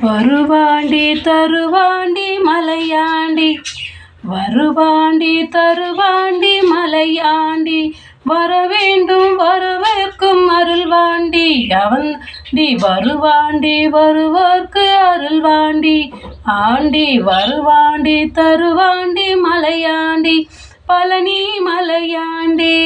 வருவாண்டி தருவாண்டி மலையாண்டி, வருவாண்டி தருவாண்டி மலையாண்டி, வரவேண்டும் வரவேற்கும் அருள்வாண்டி அவன்டி, வருவாண்டி வருவோர்க்கு அருள்வாண்டி ஆண்டி, வருவாண்டி தருவாண்டி மலையாண்டி, பழனி மலையாண்டி.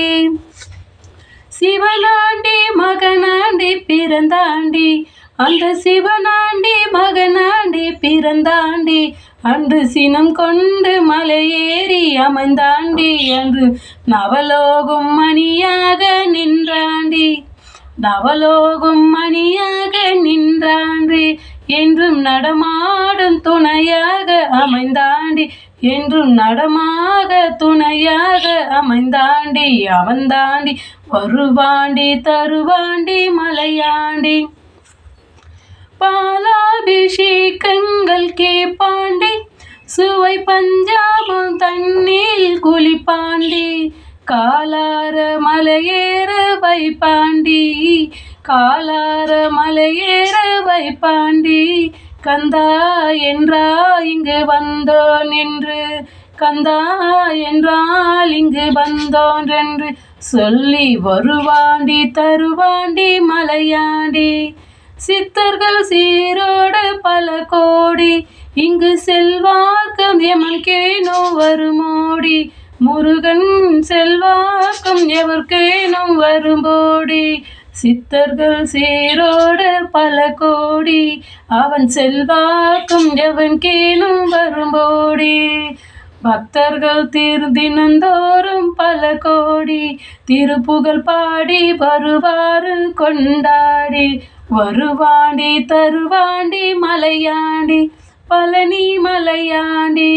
சிவனாண்டி மகனாண்டி பிறந்தாண்டி, அந்த சிவனாண்டி மகனாண்டி பிறந்தாண்டி, அன்று சினம் கொண்டு மலையேறி அமைந்தாண்டி, அன்று நவலோகம் மணியாக நின்றாண்டி, நவலோகம் மணியாக நின்றாண்டி, என்றும் நடமாடும் துணையாக அமைந்தாண்டி, என்றும் நடமாக துணையாக அமைந்தாண்டி அவன்தாண்டி, வருவாண்டி தருவாண்டி மலையாண்டி. பாலாபிஷேகங்கள் கேப்பாண்டி, சுவை பஞ்சாபம் தண்ணீர் குளிப்பாண்டி, காலார மலையேற வைப்பாண்டி, காலார மலையேற வைப்பாண்டி, கந்தா என்றா இங்கு வந்தோன் என்று, கந்தா என்றால் இங்கு வந்தோன் என்று சொல்லி, வருவாண்டி தருவாண்டி மலையாண்டி. சித்தர்கள் சீரோடு பல கோடி, இங்கு செல்வார்க்கம் எமன்கேனோ வருமோடி, முருகன் செல்வார்க்கம் எவர்க்கேனும் வரும்போடி, சித்தர்கள் சீரோடு பல கோடி, அவன் செல்வார்க்கும் எவன்கேனும் வரும்போடி, பக்தர்கள் தினந்தோறும் பல கோடி, திருப்புகழ் பாடி வருவாரு கொண்டாடி, வருவாண்டி தருவாண்டி மலையாண்டி, பழனி மலையாண்டி,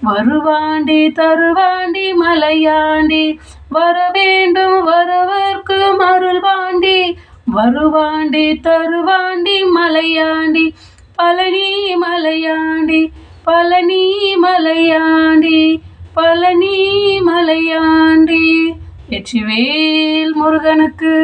வருவாண்டி தருவாண்டி மலையாண்டி, வரவேண்டும் வரவேற்கும் அருள்வாண்டி, வருவாண்டி தருவாண்டி மலையாண்டி, பழனி மலையாண்டி, பழனி மலையாண்டி, பழனி மலையாண்டி. வெற்றிவேல் முருகனுக்கு.